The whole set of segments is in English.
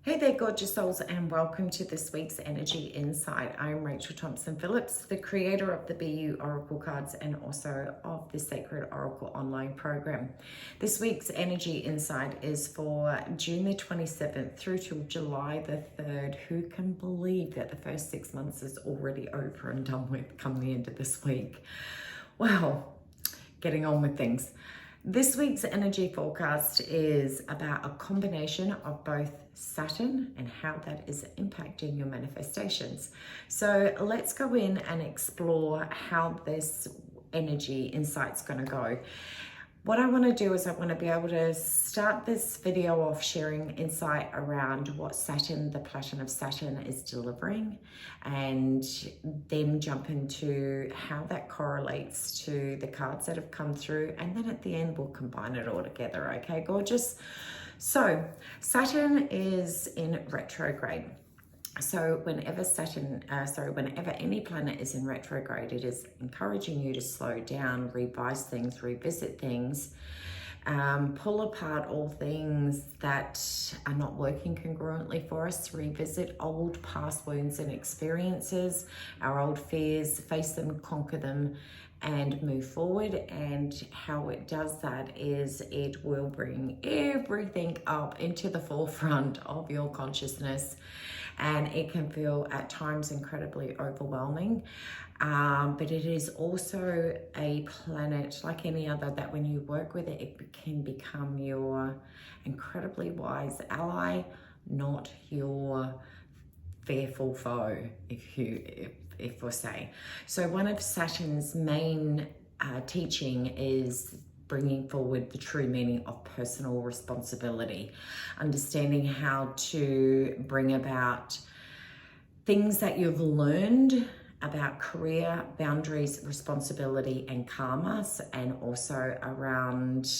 Hey there, gorgeous souls, and welcome to this week's Energy Insight. I'm Rachel Thompson-Phillips, the creator of the BEYOU Oracle Cards and also of the Sacred Oracle online program. This week's Energy Insight is for June the 27th through to July the 3rd. Who can believe that the first 6 months is already over and done with come the end of this week? Well, getting on with things. This week's energy forecast is about a combination of both Saturn and how that is impacting your manifestations. So let's go in and explore how this energy insight's going to go. What I want to do is I want to be able to start this video off sharing insight around what Saturn, the planet of Saturn, is delivering, and then jump into how that correlates to the cards that have come through, and then at the end we'll combine it all together. Okay, gorgeous? So Saturn is in retrograde. So whenever whenever any planet is in retrograde, it is encouraging you to slow down, revise things, revisit things, pull apart all things that are not working congruently for us, revisit old past wounds and experiences, our old fears, face them, conquer them, and move forward. And how it does that is it will bring everything up into the forefront of your consciousness, and it can feel at times incredibly overwhelming, but it is also a planet like any other that when you work with it, it can become your incredibly wise ally, not your fearful foe, if we'll say. So one of Saturn's main teaching is bringing forward the true meaning of personal responsibility, understanding how to bring about things that you've learned about career, boundaries, responsibility, and karma, and also around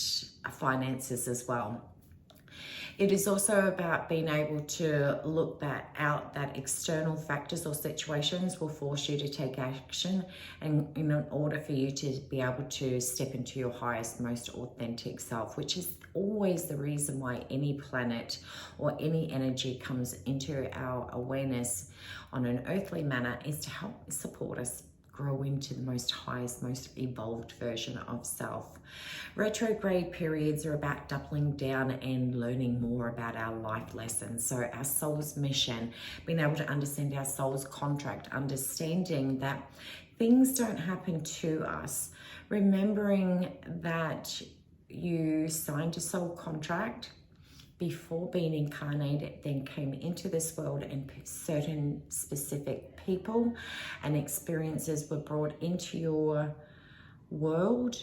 finances as well. It is also about being able to look out that external factors or situations will force you to take action, and in order for you to be able to step into your highest, most authentic self, which is always the reason why any planet or any energy comes into our awareness on an earthly manner, is to help support us grow into the most highest, most evolved version of self. Retrograde periods are about doubling down and learning more about our life lessons. So our soul's mission, being able to understand our soul's contract, understanding that things don't happen to us, remembering that you signed a soul contract before being incarnated, then came into this world, and certain specific people and experiences were brought into your world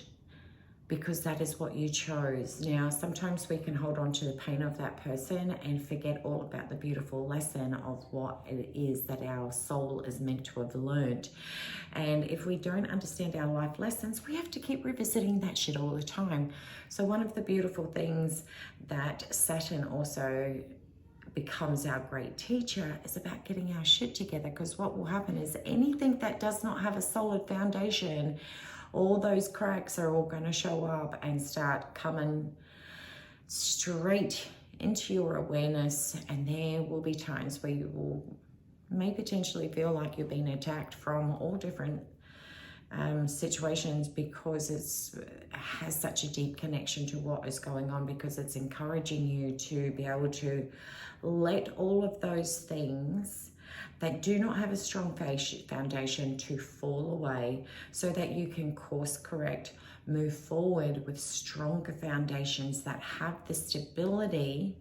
because that is what you chose. Now, sometimes we can hold on to the pain of that person and forget all about the beautiful lesson of what it is that our soul is meant to have learned. And if we don't understand our life lessons, we have to keep revisiting that shit all the time. So one of the beautiful things that Saturn also becomes our great teacher is about getting our shit together, because what will happen is anything that does not have a solid foundation, all those cracks are all going to show up and start coming straight into your awareness, and there will be times where you may potentially feel like you're being attacked from all different situations, because it has such a deep connection to what is going on, because it's encouraging you to be able to let all of those things that do not have a strong foundation to fall away, so that you can course correct, move forward with stronger foundations that have the stability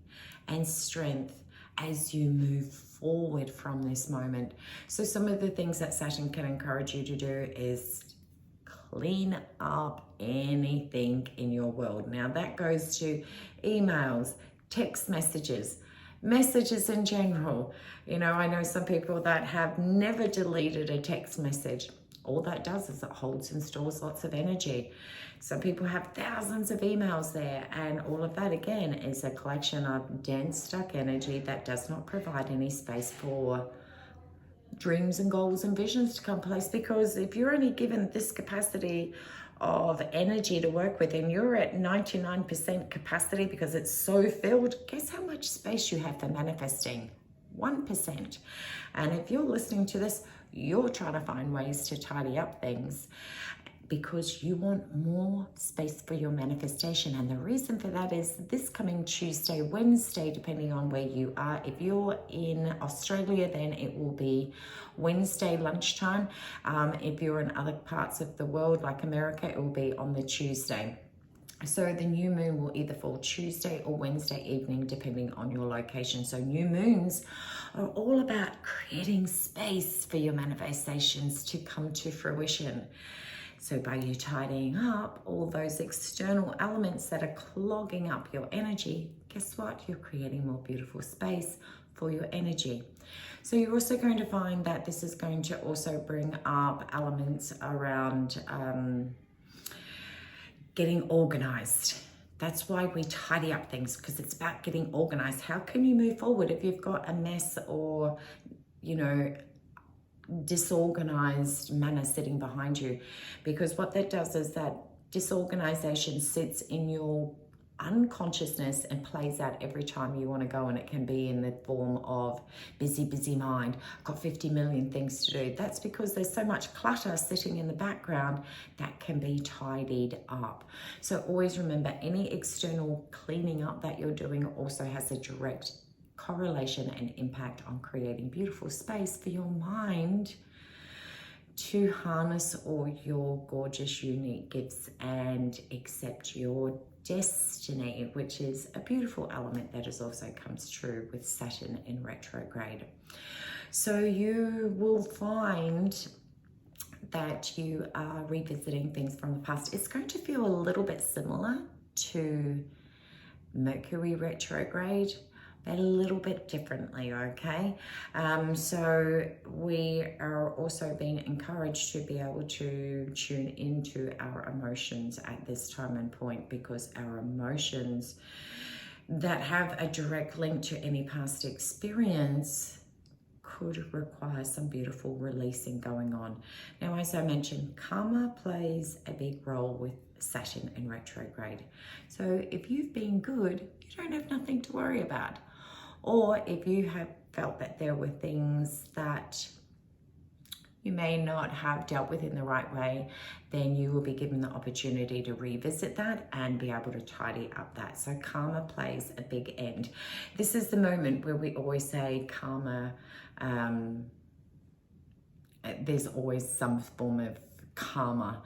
and strength as you move forward from this moment. So some of the things that Saturn can encourage you to do is clean up anything in your world. Now that goes to emails, text messages in general. You know, I know some people that have never deleted a text message. All that does is it holds and stores lots of energy. Some people have thousands of emails there, and all of that again is a collection of dense, stuck energy that does not provide any space for dreams and goals and visions to come place. Because if you're only given this capacity of energy to work with, and you're at 99% capacity because it's so filled, guess how much space you have for manifesting? 1%. And if you're listening to this, you're trying to find ways to tidy up things because you want more space for your manifestation. And the reason for that is this coming Tuesday, Wednesday, depending on where you are. If you're in Australia, then it will be Wednesday lunchtime. If you're in other parts of the world, like America, it will be on the Tuesday. So the new moon will either fall Tuesday or Wednesday evening, depending on your location. So new moons are all about creating space for your manifestations to come to fruition. So by you tidying up all those external elements that are clogging up your energy, guess what? You're creating more beautiful space for your energy. So you're also going to find that this is going to also bring up elements around getting organized. That's why we tidy up things, because it's about getting organized. How can you move forward if you've got a mess or, you know, disorganized manner sitting behind you? Because what that does is that disorganization sits in your unconsciousness and plays out every time you want to go, and it can be in the form of busy mind, got 50 million things to do. That's because there's so much clutter sitting in the background that can be tidied up. So always remember, any external cleaning up that you're doing also has a direct correlation and impact on creating beautiful space for your mind to harness all your gorgeous, unique gifts and accept your destiny, which is a beautiful element that is also comes true with Saturn in retrograde. So you will find that you are revisiting things from the past. It's going to feel a little bit similar to Mercury retrograde, but a little bit differently, okay? So we are also being encouraged to be able to tune into our emotions at this time and point, because our emotions that have a direct link to any past experience could require some beautiful releasing going on. Now, as I mentioned, karma plays a big role with Saturn in retrograde. So if you've been good, you don't have nothing to worry about. Or if you have felt that there were things that you may not have dealt with in the right way, then you will be given the opportunity to revisit that and be able to tidy up that. So karma plays a big end. This is the moment where we always say karma, there's always some form of karma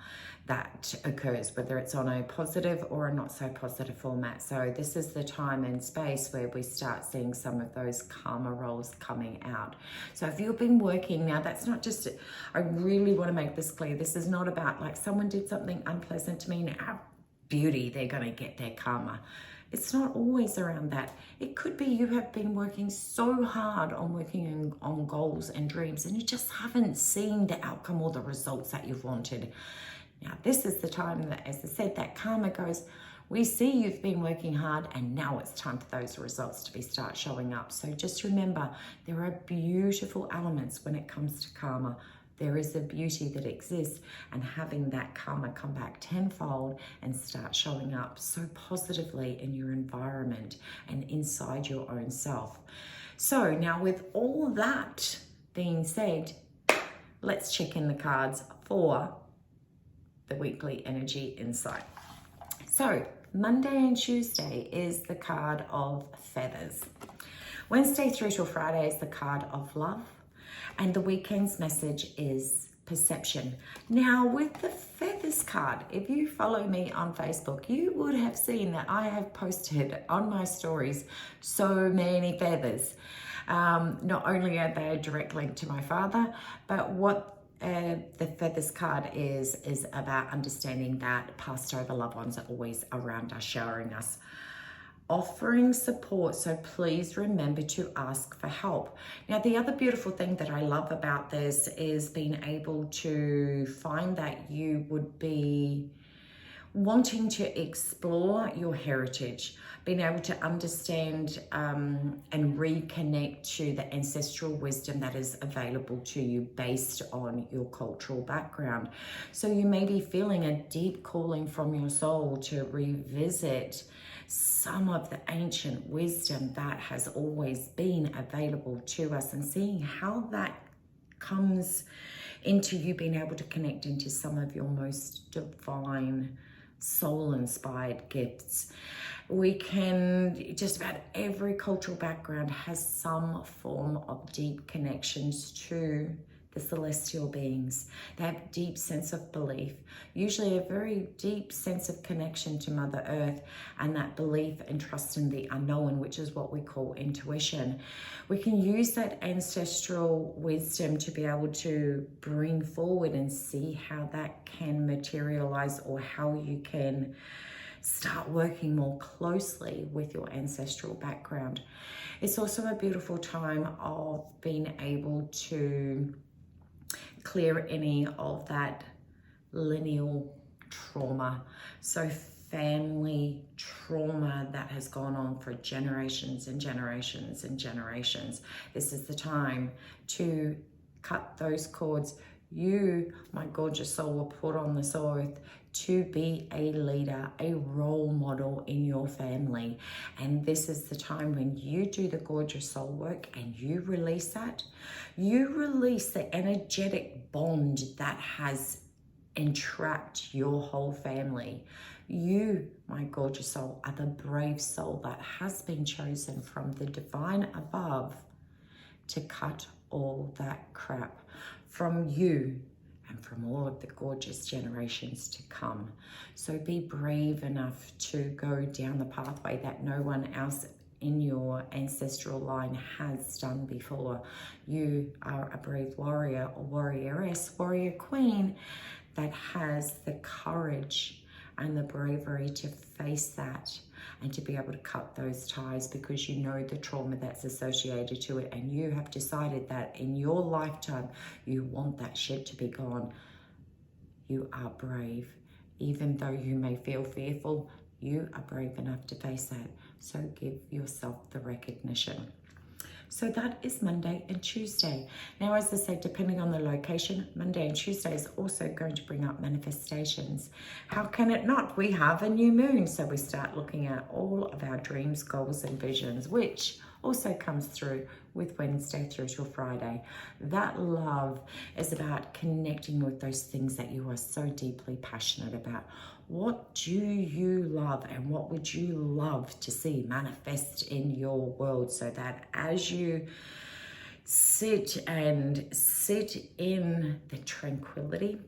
that occurs, whether it's on a positive or a not so positive format. So this is the time and space where we start seeing some of those karma rolls coming out. So if you've been working, now that's not just, I really want to make this clear, this is not about like someone did something unpleasant to me, now beauty, they're going to get their karma. It's not always around that. It could be you have been working so hard on working on goals and dreams, and you just haven't seen the outcome or the results that you've wanted. Now, this is the time that, as I said, that karma goes, we see you've been working hard and now it's time for those results to start showing up. So just remember, there are beautiful elements when it comes to karma. There is a beauty that exists, and having that karma come back tenfold and start showing up so positively in your environment and inside your own self. So now, with all that being said, let's check in the cards for the weekly energy insight. So Monday and Tuesday is the card of feathers. Wednesday through till Friday is the card of love. And the weekend's message is perception. Now, with the feathers card, if you follow me on Facebook, you would have seen that I have posted on my stories so many feathers. Not only are they a direct link to my father, but what the feathers card is about understanding that passed over loved ones are always around us, showering us, offering support. So please remember to ask for help. Now, the other beautiful thing that I love about this is being able to find that you would be wanting to explore your heritage, being able to understand and reconnect to the ancestral wisdom that is available to you based on your cultural background. So you may be feeling a deep calling from your soul to revisit some of the ancient wisdom that has always been available to us, and seeing how that comes into you being able to connect into some of your most divine soul-inspired gifts. We can, just about every cultural background has some form of deep connections to the celestial beings. They have a deep sense of belief, usually a very deep sense of connection to Mother Earth, and that belief and trust in the unknown, which is what we call intuition. We can use that ancestral wisdom to be able to bring forward and see how that can materialize, or how you can start working more closely with your ancestral background. It's also a beautiful time of being able to clear any of that lineal trauma. So family trauma that has gone on for generations and generations and generations. This is the time to cut those cords. You, my gorgeous soul, were put on this earth to be a leader, a role model in your family. And this is the time when you do the gorgeous soul work and you release that. You release the energetic bond that has entrapped your whole family. You, my gorgeous soul, are the brave soul that has been chosen from the divine above to cut all that crap from you and from all of the gorgeous generations to come. So be brave enough to go down the pathway that no one else in your ancestral line has done before. You are a brave warrior or warrioress, warrior queen, that has the courage and the bravery to face that and to be able to cut those ties, because you know the trauma that's associated to it, and you have decided that in your lifetime you want that shit to be gone. You are brave. Even though you may feel fearful, you are brave enough to face that. So give yourself the recognition. So that is Monday and Tuesday. Now, as I said, depending on the location, Monday and Tuesday is also going to bring up manifestations. How can it not? We have a new moon, so we start looking at all of our dreams, goals, and visions, which also comes through with Wednesday through till Friday. That love is about connecting with those things that you are so deeply passionate about. What do you love, and what would you love to see manifest in your world, so that as you sit in the tranquility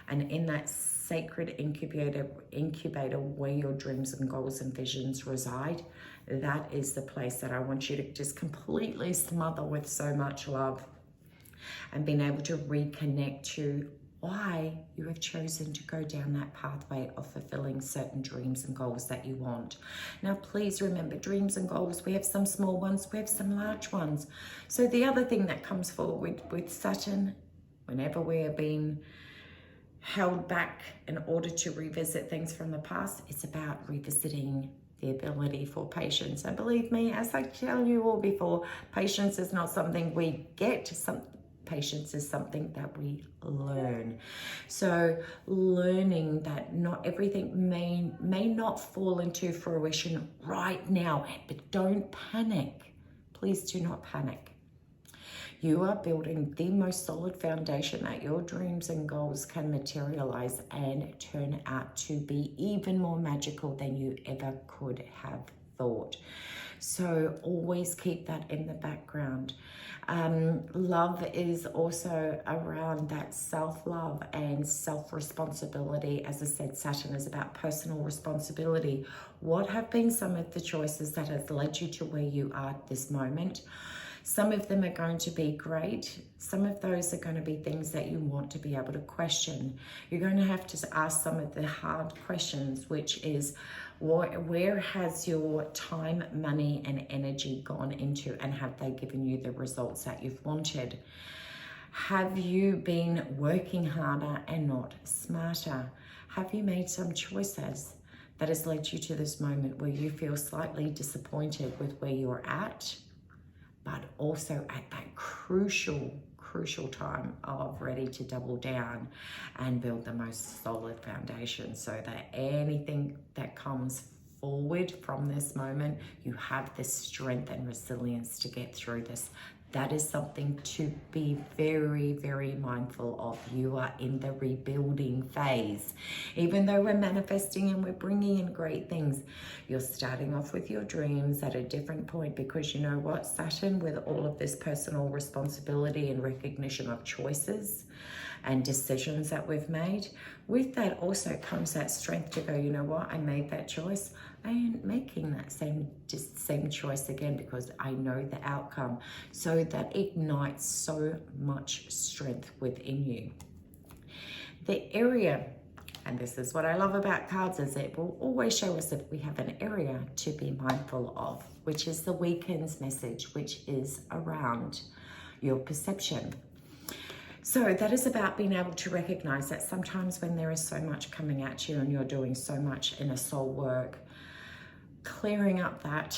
and in that sacred incubator where your dreams and goals and visions reside, that is the place that I want you to just completely smother with so much love, and being able to reconnect to why you have chosen to go down that pathway of fulfilling certain dreams and goals that you want. Now, please remember, dreams and goals, we have some small ones, we have some large ones. So the other thing that comes forward with Saturn, whenever we are being held back in order to revisit things from the past, it's about revisiting the ability for patience. And believe me, as I tell you all before, patience is not something we get, patience is something that we learn. So learning that not everything may not fall into fruition right now, but don't panic. Please do not panic. You are building the most solid foundation that your dreams and goals can materialize and turn out to be even more magical than you ever could have thought. So always keep that in the background. Love is also around that self-love and self-responsibility. As I said, Saturn is about personal responsibility. What have been some of the choices that have led you to where you are at this moment? Some of them are going to be great. Some of those are going to be things that you want to be able to question. You're going to have to ask some of the hard questions, which is, where has your time, money, and energy gone into, and have they given you the results that you've wanted? Have you been working harder and not smarter? Have you made some choices that has led you to this moment where you feel slightly disappointed with where you're at, but also at that crucial time of ready to double down and build the most solid foundation, so that anything that comes forward from this moment, you have the strength and resilience to get through this. That is something to be very, very mindful of. You are in the rebuilding phase. Even though we're manifesting and we're bringing in great things, you're starting off with your dreams at a different point, because you know what? Saturn, with all of this personal responsibility and recognition of choices and decisions that we've made, with that also comes that strength to go, you know what? I made that choice. I ain't making that same choice again, because I know the outcome. So that ignites so much strength within you. The area, and this is what I love about cards, is it will always show us that we have an area to be mindful of, which is the weekend's message, which is around your perception. So that is about being able to recognize that sometimes when there is so much coming at you and you're doing so much inner soul work, clearing up that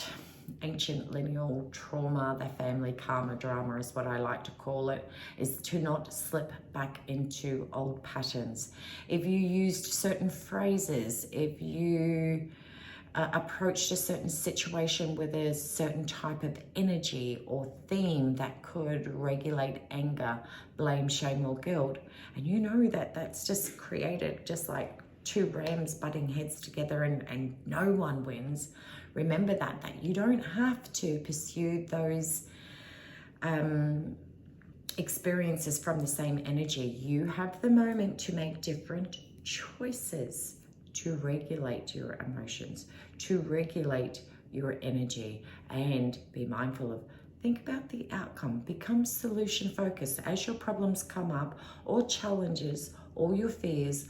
ancient lineal trauma, the family karma drama is what I like to call it, is to not slip back into old patterns. If you used certain phrases, if you approached a certain situation with a certain type of energy or theme that could regulate anger, blame, shame, or guilt, and you know that that's just created just like two rams butting heads together and no one wins. Remember that you don't have to pursue those experiences from the same energy. You have the moment to make different choices to regulate your emotions, to regulate your energy, and be mindful of, think about the outcome. Become solution focused. As your problems come up, or challenges, or your fears,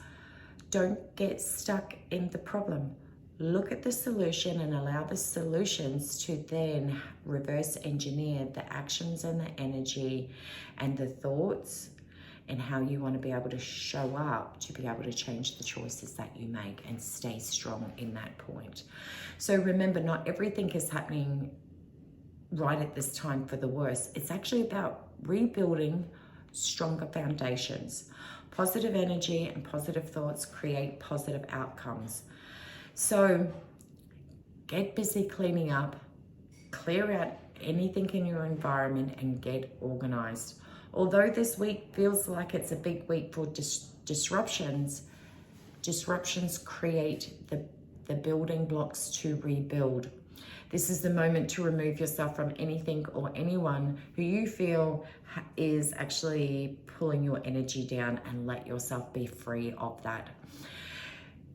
don't get stuck in the problem. Look at the solution and allow the solutions to then reverse engineer the actions and the energy and the thoughts, and how you want to be able to show up to be able to change the choices that you make and stay strong in that point. So remember, not everything is happening right at this time for the worse. It's actually about rebuilding stronger foundations. Positive energy and positive thoughts create positive outcomes. So get busy cleaning up, clear out anything in your environment, and get organized. Although this week feels like it's a big week for disruptions create the building blocks to rebuild. This is the moment to remove yourself from anything or anyone who you feel is actually pulling your energy down, and let yourself be free of that.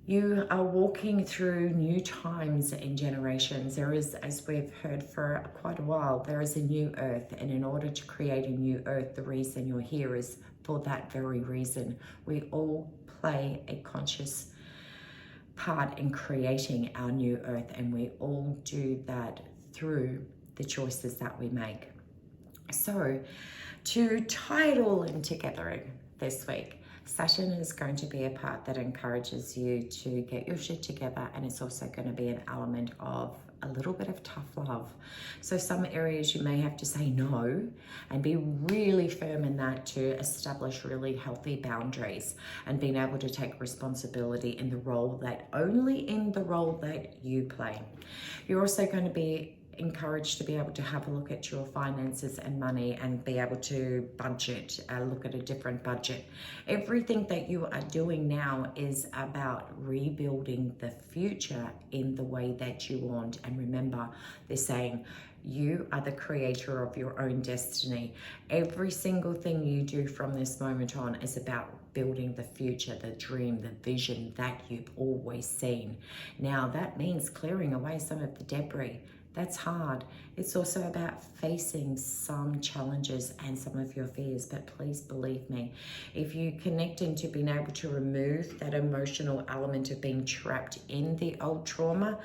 You are walking through new times and generations. There is, as we've heard for quite a while, there is a new earth. And in order to create a new earth, the reason you're here is for that very reason. We all play a conscious part in creating our new earth, and we all do that through the choices that we make. So to tie it all in together this week, Saturn is going to be a part that encourages you to get your shit together, and it's also going to be an element of a little bit of tough love. So some areas you may have to say no and be really firm in that, to establish really healthy boundaries and being able to take responsibility in the role that you play. You're also going to be encouraged to be able to have a look at your finances and money and be able to budget, look at a different budget. Everything that you are doing now is about rebuilding the future in the way that you want. And remember, they're saying you are the creator of your own destiny. Every single thing you do from this moment on is about building the future, the dream, the vision that you've always seen. Now that means clearing away some of the debris. That's hard. It's also about facing some challenges and some of your fears. But please believe me, if you connect into being able to remove that emotional element of being trapped in the old trauma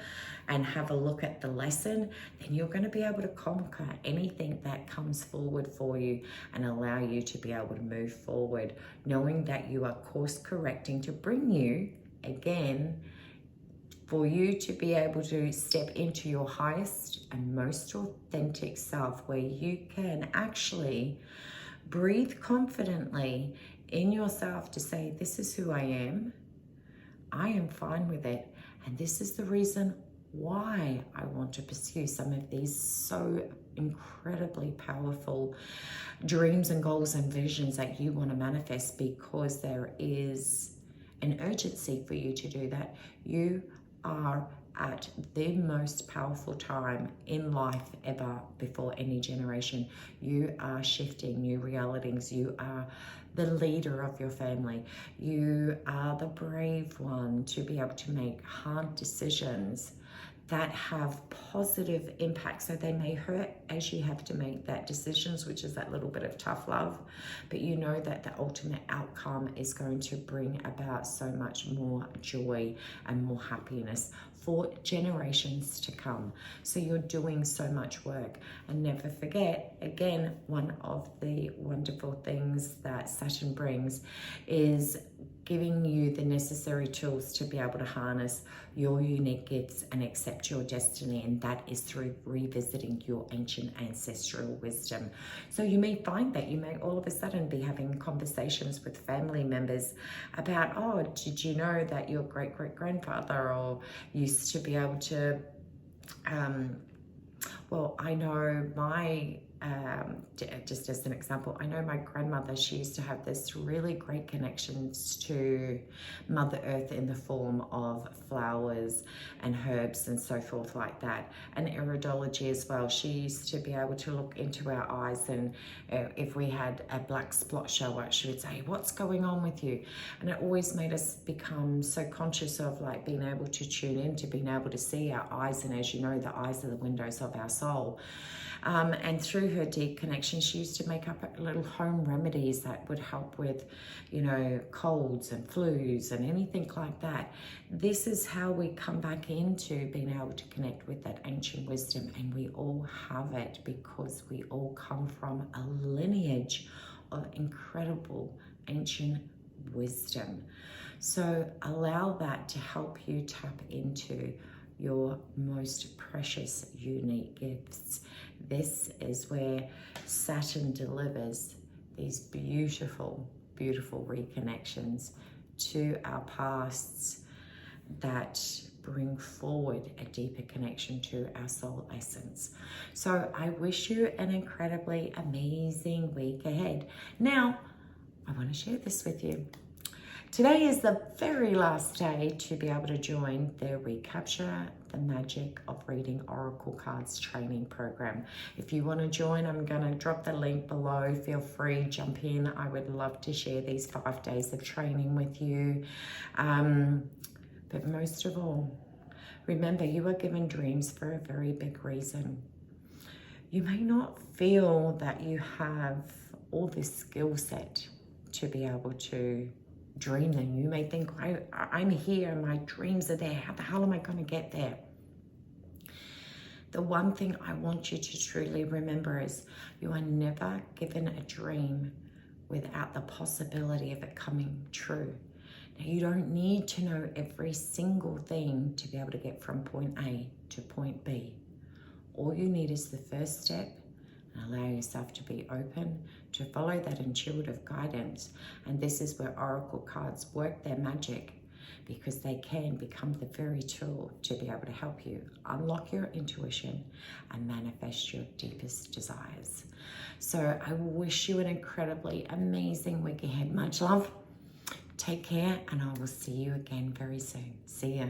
and have a look at the lesson, then you're going to be able to conquer anything that comes forward for you and allow you to be able to move forward, knowing that you are course correcting to bring you again, for you to be able to step into your highest and most authentic self, where you can actually breathe confidently in yourself to say, this is who I am fine with it, and this is the reason why I want to pursue some of these so incredibly powerful dreams and goals and visions that you want to manifest, because there is an urgency for you to do that. You are at the most powerful time in life ever before any generation. You are shifting new realities. You are the leader of your family. You are the brave one to be able to make hard decisions that have positive impact. So they may hurt as you have to make that decisions, which is that little bit of tough love, but you know that the ultimate outcome is going to bring about so much more joy and more happiness for generations to come. So you're doing so much work. And never forget, again, one of the wonderful things that Saturn brings is giving you the necessary tools to be able to harness your unique gifts and accept your destiny, and that is through revisiting your ancient ancestral wisdom. So you may find that you may all of a sudden be having conversations with family members about, oh, did you know that your great-great-grandfather or used to be able to, well, I know my, just as an example, I know my grandmother, she used to have this really great connections to Mother Earth in the form of flowers and herbs and so forth like that. And iridology as well. She used to be able to look into our eyes, and if we had a black spot show up, she would say, what's going on with you? And it always made us become so conscious of like being able to tune in, to being able to see our eyes. And as you know, the eyes are the windows of our soul. And through her deep connection, she used to make up little home remedies that would help with, you know, colds and flus and anything like that. This is how we come back into being able to connect with that ancient wisdom, and we all have it because we all come from a lineage of incredible ancient wisdom. So allow that to help you tap into your most precious, unique gifts. This is where Saturn delivers these beautiful, beautiful reconnections to our pasts that bring forward a deeper connection to our soul essence. So I wish you an incredibly amazing week ahead. Now, I want to share this with you. Today is the very last day to be able to join the Recapture the Magic of Reading Oracle Cards training program. If you want to join, I'm going to drop the link below. Feel free, jump in. I would love to share these 5 days of training with you. But most of all, remember, you are given dreams for a very big reason. You may not feel that you have all this skill set to be able to dream them. You may think, I'm here, my dreams are there. How the hell am I going to get there? The one thing I want you to truly remember is you are never given a dream without the possibility of it coming true. Now, you don't need to know every single thing to be able to get from point A to point B. All you need is the first step, and allow yourself to be open to follow that intuitive guidance. And this is where Oracle cards work their magic, because they can become the very tool to be able to help you unlock your intuition and manifest your deepest desires. So I wish you an incredibly amazing week ahead. Much love. Take care, and I will see you again very soon. See ya.